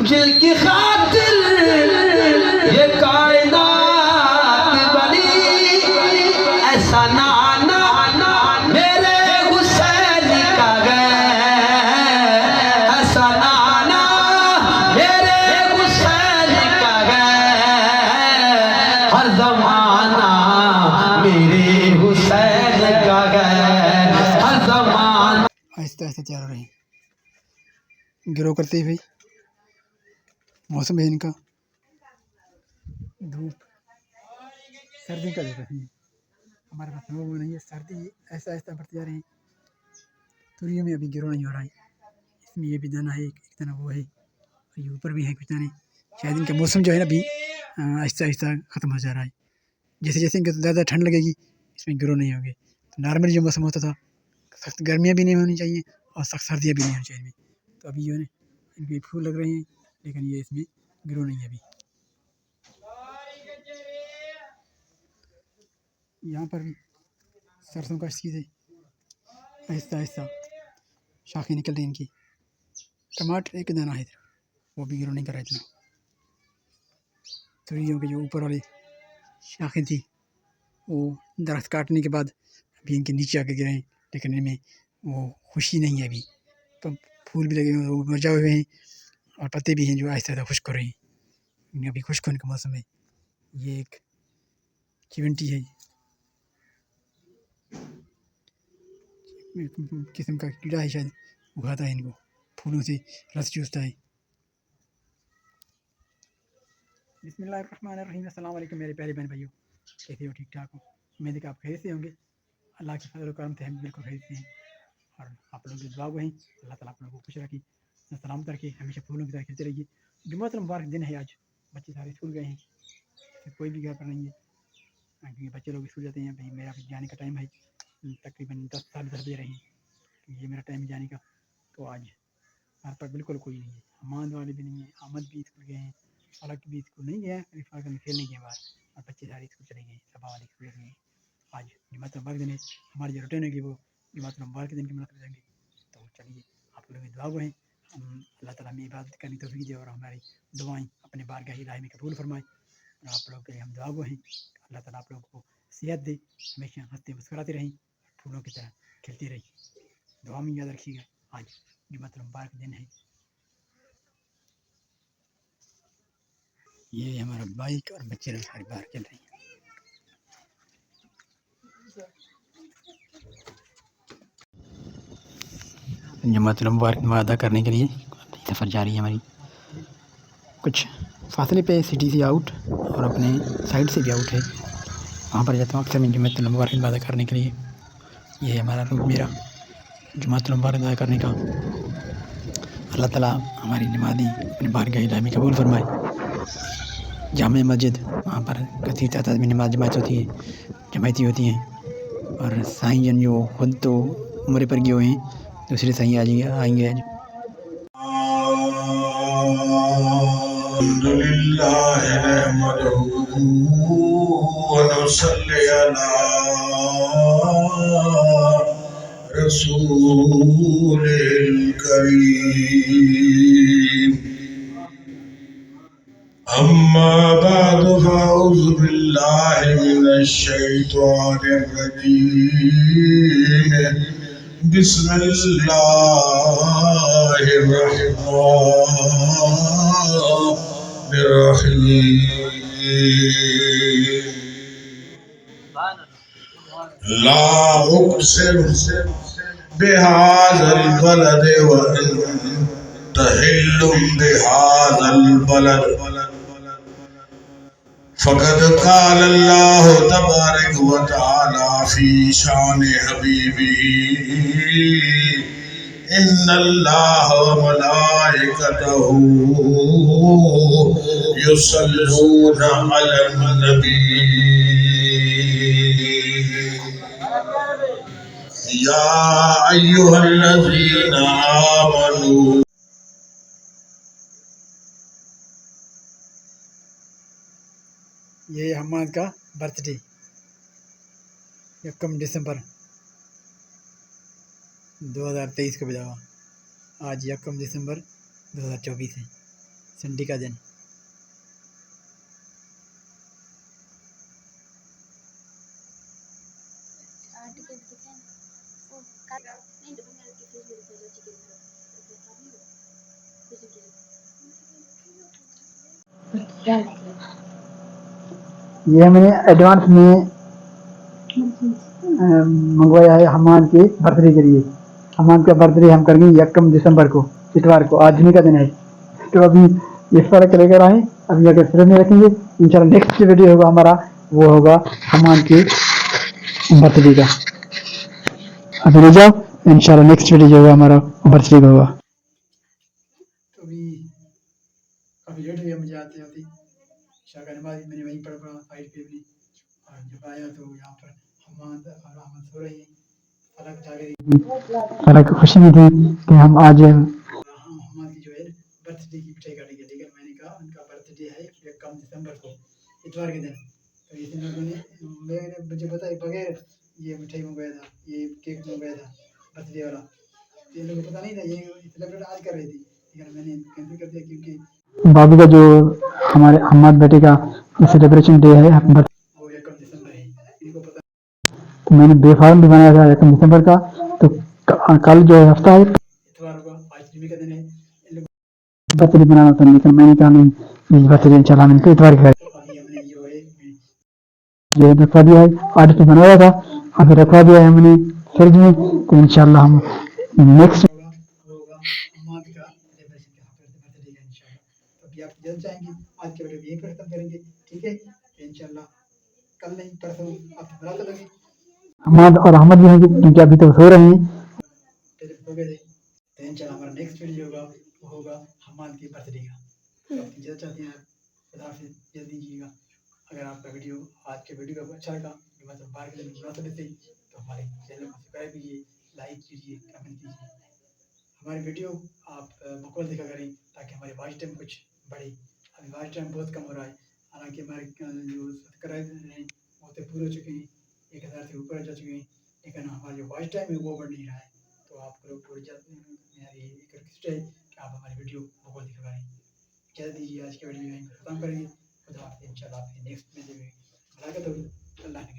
जिनकी खातिर ये कायनात बनी, ऐसा नाना मेरे हुसैन का गए, ऐसा नाना मेरे हुसैन का गए, हर जमाना मेरे हुसैन का गए, हर जमाना। आहिस्ता आहिस्ता तैयार हो रही गिरो करते ही भाई। मौसम है इनका धूप सर्दी का जगह है, हमारे पास वो नहीं है। सर्दी ऐसा ऐसा बढ़ती जा रही है। तुरियों में अभी गिरो नहीं हो रहा है। इसमें ये भी दाना है, एक दाना वो है, और ये ऊपर भी है कुछ दाने। शायद इनका मौसम जो है ना अभी आहिस्ता आहिस्ता ख़त्म हो जा रहा है। जैसे जैसे इनके ज़्यादा ठंड लगेगी इसमें गिरो नहीं होगी। तो नॉर्मली जो मौसम होता था, सख्त गर्मियाँ भी नहीं होनी चाहिए और सख्त सर्दियाँ भी नहीं होनी चाहिए। तो अभी जो है इनके फूल लग रहे हैं, लेकिन ये इसमें ग्रो नहीं है अभी। यहाँ पर भी सरसों का सीधे आहिस्ता आहिस्ता शाखें निकल रही इनकी। टमाटर एक दाना है इधर, वो भी ग्रो नहीं कर रहा इतना। तुरियों के जो ऊपर वाली शाखें थी वो दरख्त काटने के बाद अभी इनके नीचे आके गिरे हैं, लेकिन इनमें वो खुशी नहीं है अभी। तो फूल भी लगे हुए, वो मुरझाए हुए हैं, और पत्ते भी हैं जो आहिस्ता आहिस्ता खुश्क हो रहे हैं। इनमें अभी खुश्क होने का मौसम है। ये एक चिवंटी है, किस्म का कीड़ा है, शायद उगाता है इनको, फूलों से रस चूसता है। बिस्मिल्लाहिर्रहमानिर्रहीम। अस्सलाम वालेकुम मेरे प्यारे बहन भाइयों, कैसे हो? ठीक ठाक हो? उम्मीद है कि आप खैरियत से होंगे। अल्लाह के फजल करम से हम बिल्कुल खैरियत से हैं, और आप लोग की दुआ को हैं। अल्लाह ताला आप लोगों को खुश रखे, सलामत रखे, हमेशा फूलों की तरह खिलते रहिए। जुम्मतुल मुबारक दिन है आज, बच्चे सारे स्कूल गए हैं, कोई भी घर पर नहीं है, क्योंकि बच्चे लोग स्कूल जाते हैं। भाई मेरा जाने का टाइम है, तकरीबन 10 साढ़े 10 बजे रहे हैं, ये मेरा टाइम है जाने का। तो आज घर पर बिल्कुल कोई नहीं है, हमाद वाले भी नहीं है, आमद भी स्कूल गए हैं, फलक भी स्कूल नहीं गया, फलक में खेलने गए बाहर, और बच्चे सारे स्कूल चले गए, सबा वाले स्कूल गए। आज जुम्मतुल मुबारक दिन है, हमारी जो रूटीन होगी वो जुम्मतुल मुबारक दिन की मदद करेंगे। तो चलिए, आप लोगों की दुआ को हैं, हम अल्लाह ताला हमें इबादत करने की तौफीक दे और हमारी दुआएं अपने बारगाह इलाही में कबूल फरमाए। और आप लोगों के लिए हम दुआ को हैं, अल्लाह ताला आप लोगों को सेहत दे, हमेशा हंसते मुस्कुराते रहें, फूलों की तरह खिलते रहें। दुआ में याद रखिएगा, आज जुम्मतुल मुबारक दिन है। ये हमारा बाइक और बच्चे लोग सारे बाहर चल रहे हैं। जुम्मतुल मुबारक नमाज़ अदा करने के लिए सफ़र जारी है हमारी। कुछ फासले पे सिटी से आउट और अपने साइड से भी आउट है, वहाँ पर जाता हूँ अक्सर मैं जुम्मतुल मुबारक अदा करने के लिए। ये है हमारा रूट, मेरा जुम्मतुल मुबारक अदा करने का। अल्लाह ताला हमारी नमाज़ी अपनी बारगाह इलाही में कबूल फरमाए। जामे मस्जिद, वहाँ पर कसीर तादाद में नमाज जमात होती है, जमायती होती हैं। और साईं जन जो खुद तो उम्र पर गए हुए हैं, दूसरे साईं आएंगे आज। अल्हम्दुलिल्लाह नहमदुहु व नसल्ली अला रसूलिल करीम। अम्मा बअदु फअऊज़ु बिल्लाहि मिनश शैतानिर रजीम। बिस्मिल्लाहिर्रहमानिर्रहीम। ला उक़सिमु बिहाज़ल बलद व अंत हिल्लुम बिहाज़ल बलद। फ़क़द क़ाल अल्लाहु तबारक व तआला फ़ी शान हबीबिही इन्नल्लाह व मलाइकतहु युसल्लूना अलन नबी। या अय्युहल्लज़ीना आमनू। ये हम्माद का बर्थडे 1 दिसंबर 2023 को बिदा हुआ। आज 1 दिसंबर 2024 है, संडे का दिन। ये हमने एडवांस में मंगवाया है हमान के बर्थडे के लिए। हमान का बर्थडे हम करेंगे 1 दिसंबर को, इतवार को, आज ही का दिन है। तो अभी ये सारा लेकर आए, अभी अगर फ्रिज में रखेंगे, इंशाल्लाह नेक्स्ट वीडियो होगा हमारा, वो होगा हमान के बर्थडे का। अभी ले जाओ, इंशाल्लाह नेक्स्ट वीडियो होगा हमारा बर्थडे का होगा। तो अभी काफ़ी लेट हो गया मुझे आते आते, शाह का नमाज मैंने वहीं पढ़ा साइड पे भी, और जब आया तो यहाँ पर हमाद और अहमद सो रही हैं। फलक जाग रही थी, फलक को खुशी भी थी कि हम आज हमाद की जो है बर्थडे की मिठाई काटेंगे, लेकिन मैंने कहा उनका बर्थडे है 1 दिसंबर को, इतवार के दिन। तो इस दिन मैंने मुझे बताया बगैर ये मिठाई मंगवाया था, ये केक मंगवाया था बर्थडे वाला। तो इन लोगों को पता नहीं था, ये सेलिब्रेट आज कर रही थी, लेकिन मैंने कैंसिल कर दिया क्योंकि बाबू का जो हमारे हमाद बेटे का सेलिब्रेशन डे है वो 1 दिसंबर है, इनको पता। तो मैंने बेफार्म भी बनाया था 1 दिसंबर का। तो कल जो है हफ्ता है, इतवार को, आज जुम्मे का दिन है, इन लोगों बर्थडे बनाना था, लेकिन मैंने कहा नहीं, इस बर्थडे इंशाल्लाह हम इनको इतवार का। तो अभी हमने जो है ये रखवा दिया है, आज तो बनाया था, अभी रखवा दिया है हमने फ्रिज में। तो इंशाल्लाह हम नेक्स्ट होगा हमाद का सेलिब्रेशन का बर्थडे का इंशाल्लाह। तो अभी आप जल्द जाएंगे, आज के वीडियो यहीं पर खत्म करेंगे, ठीक है। इंशाल्लाह कल नहीं परसों आप बना लोगे हमाद और अहमद भी होंगे, क्योंकि अभी तो सो रहे हैं, पहले सो गए थे। तो इंशाल्लाह हमारा नेक्स्ट वीडियो होगा, वो होगा हमाद के बर्थडे का। तो आप जल्द चाहते हैं, खुदा से जल्दी कीजिएगा। अगर आपका वीडियो आज के वीडियो को अच्छा लगा, मतलब बाहर के लिए मुनासिब थे, तो हमारे चैनल को सब्सक्राइब कीजिए, लाइक कीजिए, कमेंट कीजिए। हमारी वीडियो आप मुकम्मल देखा करें, ताकि हमारे वॉच टाइम कुछ बढ़े। अभी वॉच टाइम बहुत कम हो रहा है, हालांकि हमारे जो सब्सक्राइबर हैं वो तो पूरे हो चुके हैं, 1000 से ऊपर जा चुके हैं, लेकिन हमारा जो वॉच टाइम है वो बढ़ नहीं रहा है। तो आप लोग थोड़ी मेरी एक रिक्वेस्ट है कि आप हमारी वीडियो मुकम्मल देखा करें। इजाज़त दीजिए, आज की वीडियो यहीं खत्म करेंगे। खुदा हाफ़िज़, इंशाल्लाह आपके नेक्स्ट वीडियो में मुलाकात होगी। अल्लाह ने